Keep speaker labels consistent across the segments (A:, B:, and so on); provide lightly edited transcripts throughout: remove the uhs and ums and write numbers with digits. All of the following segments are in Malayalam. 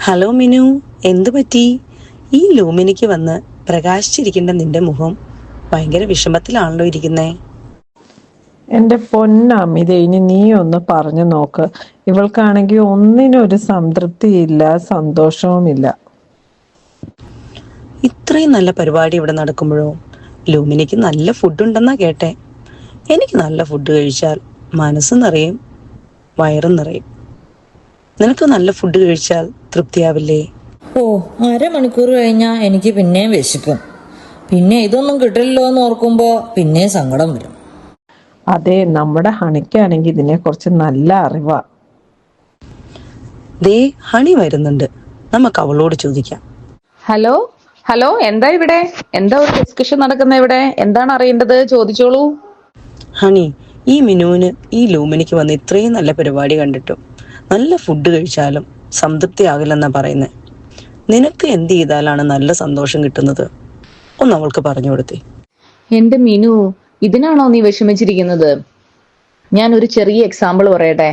A: ഹലോ മിനു, എന്തു പറ്റി? ഈ ലൂമിനിക്ക് വന്ന് പ്രകാശിച്ചിരിക്കേണ്ട നിന്റെ മുഖം ഭയങ്കര വിഷമത്തിലാണല്ലോ ഇരിക്കുന്നേ.
B: എന്റെ പൊന്നമിത, ഇനി നീ ഒന്ന് പറഞ്ഞു നോക്ക്. ഇവൾക്കാണെങ്കിൽ ഒന്നിനും ഒരു സംതൃപ്തിയില്ല, സന്തോഷവുമില്ല.
A: ഇത്രയും നല്ല പരിപാടി ഇവിടെ നടക്കുമ്പോഴോ? ലൂമിനിക്ക് നല്ല ഫുഡ് ഉണ്ടെന്നാ കേട്ടെ. എനിക്ക് നല്ല ഫുഡ് കഴിച്ചാൽ മനസ്സും നിറയും, വയറും നിറയും. നിനക്ക് നല്ല ഫുഡ് കഴിച്ചാൽ തൃപ്തിയാവില്ലേ?
C: ഓ, അരമണിക്കൂർ കഴിഞ്ഞാൽ എനിക്ക് പിന്നെയും വിശക്കും. പിന്നെ ഇതൊന്നും കിട്ടില്ലല്ലോ എന്ന് ഓർക്കുമ്പോൾ പിന്നെ സങ്കടം വരും.
B: അതെ, നമ്മുടെ ഹണിക്കാണെങ്കിൽ ഇതിനെ കുറിച്ച് നല്ല അറിവാ.
A: ദേ ഹണി വരുന്നുണ്ട്, നമുക്ക് അവളോട് ചോദിക്കാം.
D: ഹലോ ഹലോ, എന്താ ഇവിടെ? എന്താ ഒരു ഡിസ്കഷൻ നടക്കുന്ന ഇവിടെ? എന്താണ് അറിയേണ്ടത്? ചോദിച്ചോളൂ.
A: ഹണി, ഈ മിനുവിന് ഈ ലൂമിനിക്ക് വന്ന് ഇത്രയും നല്ല പരിപാടി കണ്ടിട്ടും നല്ല ഫുഡ് കഴിച്ചാലും സംതൃപ്തിയാകില്ലെന്നാ പറയുന്നത്. നിനക്ക് എന്ത് ചെയ്താലാണ് നല്ല സന്തോഷം കിട്ടുന്നത്? ഒന്ന് അവൾക്ക് പറഞ്ഞു കൊടുത്തേ.
D: എന്റെ മിനു, ഇതിനാണോ നീ വിഷമിച്ചിരിക്കുന്നത്? ഞാൻ ഒരു ചെറിയ എക്സാമ്പിൾ പറയട്ടെ.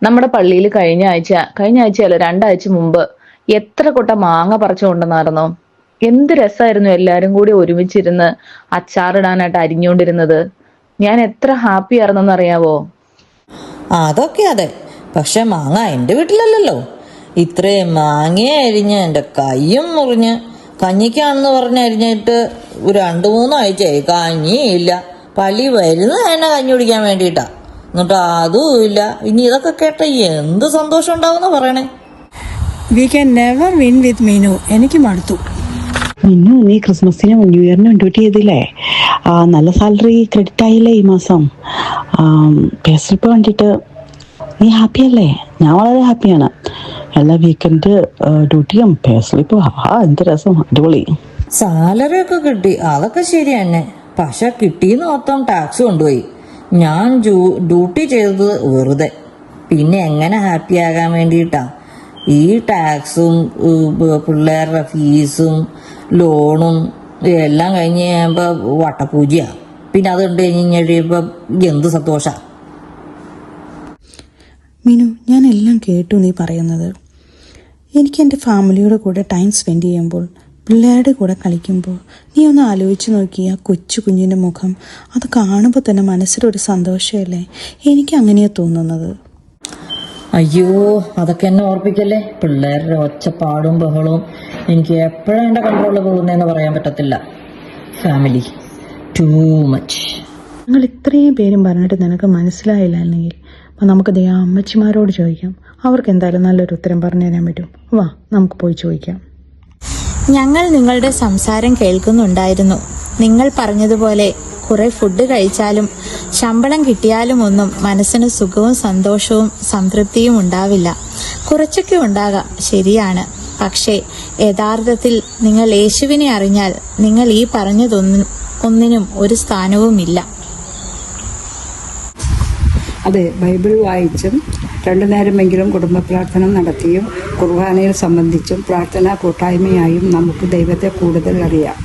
D: നമ്മുടെ പള്ളിയിൽ കഴിഞ്ഞ ആഴ്ചയല്ല, 2 ആഴ്ച മുമ്പ് എത്ര കൊട്ട മാങ്ങ പറിച്ചുകൊണ്ടെന്നായിരുന്നോ? എന്ത് രസമായിരുന്നു എല്ലാരും കൂടി ഒരുമിച്ചിരുന്ന് അച്ചാറിടാനായിട്ട് അരിഞ്ഞുകൊണ്ടിരുന്നത്. ഞാൻ എത്ര ഹാപ്പി ആയിരുന്നെന്ന് അറിയാവോ?
C: അതൊക്കെ അതെ, പക്ഷെ മാങ്ങ എൻ്റെ വീട്ടിലല്ലല്ലോ. ഇത്രയും മാങ്ങയെ അരിഞ്ഞ് എൻ്റെ കയ്യും മുറിഞ്ഞ് കഞ്ഞിക്കാണെന്ന് പറഞ്ഞ് അരിഞ്ഞിട്ട് 2-3 ആഴ്ചയായി കഞ്ഞിയില്ല. പള്ളി വരുന്നത് തന്നെ കഞ്ഞി കുടിക്കാൻ വേണ്ടിയിട്ടാ. എന്നിട്ട് അതും ഇല്ല. ഇനി ഇതൊക്കെ കേട്ട എന്ത് സന്തോഷം ഉണ്ടാവുന്ന പറയണേ.
E: വി ക്യാൻ നെവർ വിൻ വിത്ത് മീനു. എനിക്ക് മടുത്തു.
F: മിന്നു, നീ ക്രിസ്മസിനും ന്യൂ ഇയറിനും ഡ്യൂട്ടി ചെയ്തില്ലേ? നല്ല സാലറി ക്രെഡിറ്റ് ആയില്ലേ ഈ മാസം? പേ സ്ലിപ്പ് കണ്ടിട്ട് നീ ഹാപ്പി അല്ലേ? ഞാൻ വളരെ ഹാപ്പിയാണ്. എല്ലാ വീക്കെൻഡ് ഡ്യൂട്ടിയും പേ സ്ലിപ്പും, എന്ത് രസം, അടിപൊളി.
C: സാലറി ഒക്കെ കിട്ടി, അതൊക്കെ ശരി തന്നെ. പക്ഷെ കിട്ടിയെന്ന് മൊത്തം ടാക്സ് കൊണ്ടുപോയി. ഞാൻ ഡ്യൂട്ടി ചെയ്തത് വെറുതെ. പിന്നെ എങ്ങനെ ഹാപ്പി ആകാൻ വേണ്ടിയിട്ടാ? ഈ ടാക്സും പിള്ളേരുടെ ഫീസും ലോണും എല്ലാം കഴിഞ്ഞ് കഴിയുമ്പോൾ വട്ടപൂജയാണ്. പിന്നെ അത് കണ്ടു കഴിഞ്ഞ് കഴിയുമ്പോൾ എന്ത് സന്തോഷാ.
E: മീനു, ഞാൻ എല്ലാം കേട്ടു നീ പറയുന്നത്. എനിക്ക് എൻ്റെ ഫാമിലിയുടെ കൂടെ ടൈം സ്പെൻഡ് ചെയ്യുമ്പോൾ, പിള്ളേരുടെ കൂടെ കളിക്കുമ്പോൾ നീ ഒന്ന് ആലോചിച്ച് നോക്കി ആ കൊച്ചു കുഞ്ഞിൻ്റെ മുഖം. അത് കാണുമ്പോൾ തന്നെ മനസ്സിലൊരു സന്തോഷമല്ലേ? എനിക്ക് അങ്ങനെയാണ് തോന്നുന്നത്.
C: അയ്യോ, അതൊക്കെ എന്നെ ഓർപ്പിക്കല്ലേ. പിള്ളേരുടെ ഒച്ചപ്പാടും ബഹളവും എനിക്ക് എപ്പോഴാണ് എൻ്റെ കൺട്രോളിൽ പോകുന്നതെന്ന് പറയാൻ പറ്റത്തില്ല. Family too much.
E: ഞങ്ങൾ ഇത്രയും പേരും പറഞ്ഞിട്ട് നിനക്ക് മനസ്സിലായില്ല അല്ലെങ്കിൽ നമുക്ക് ദേ അമ്മച്ചിമാരോട് ചോദിക്കാം. അവർക്ക് എന്തായാലും നല്ലൊരു ഉത്തരം പറഞ്ഞു തരാൻ പറ്റും. വാ, നമുക്ക് പോയി ചോദിക്കാം.
G: ഞങ്ങൾ നിങ്ങളുടെ സംസാരം കേൾക്കുന്നുണ്ടായിരുന്നു. നിങ്ങൾ പറഞ്ഞതുപോലെ കുറെ ഫുഡ് കഴിച്ചാലും ശമ്പളം കിട്ടിയാലും ഒന്നും മനസ്സിന് സുഖവും സന്തോഷവും സംതൃപ്തിയും ഉണ്ടാവില്ല. കുറച്ചൊക്കെ ഉണ്ടാകാം, ശരിയാണ്. പക്ഷേ യഥാർത്ഥത്തിൽ നിങ്ങൾ യേശുവിനെ അറിഞ്ഞാൽ നിങ്ങൾ ഈ പറഞ്ഞതൊന്നിനും ഒരു സ്ഥാനവുമില്ല.
H: അതെ, ബൈബിൾ വായിച്ചും 2 നേരമെങ്കിലും കുടുംബ പ്രാർത്ഥന നടത്തിയും കുർബാനയിൽ സംബന്ധിച്ചും പ്രാർത്ഥനാ കൂട്ടായ്മയായും നമുക്ക് ദൈവത്തെ കൂടുതൽ അറിയാം.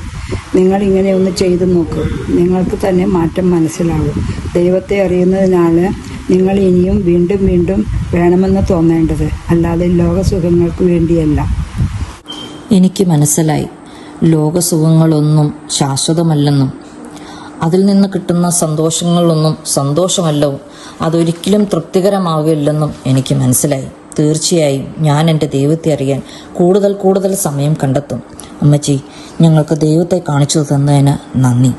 H: നിങ്ങൾ ഇങ്ങനെ ഒന്ന് ചെയ്തു നോക്കൂ, നിങ്ങൾക്ക് തന്നെ മാറ്റം മനസ്സിലാവും. ദൈവത്തെ അറിയുന്നതിനാണ് നിങ്ങൾ ഇനിയും വീണ്ടും വീണ്ടും വേണമെന്ന് തോന്നേണ്ടത്, അല്ലാതെ ലോകസുഖങ്ങൾക്ക് വേണ്ടിയല്ല.
C: എനിക്ക് മനസ്സിലായി, ലോകസുഖങ്ങളൊന്നും ശാശ്വതമല്ലെന്നും അതിൽ നിന്ന് കിട്ടുന്ന സന്തോഷങ്ങളൊന്നും സന്തോഷമല്ലവും അതൊരിക്കലും തൃപ്തികരമാകില്ലെന്നും എനിക്ക് മനസ്സിലായി. തീർച്ചയായും ഞാൻ എൻ്റെ ദൈവത്തെ അറിയാൻ കൂടുതൽ സമയം കണ്ടെത്തും. അമ്മച്ചി, ഞങ്ങൾക്ക് ദൈവത്തെ കാണിച്ചു തന്നതിന് നന്ദി.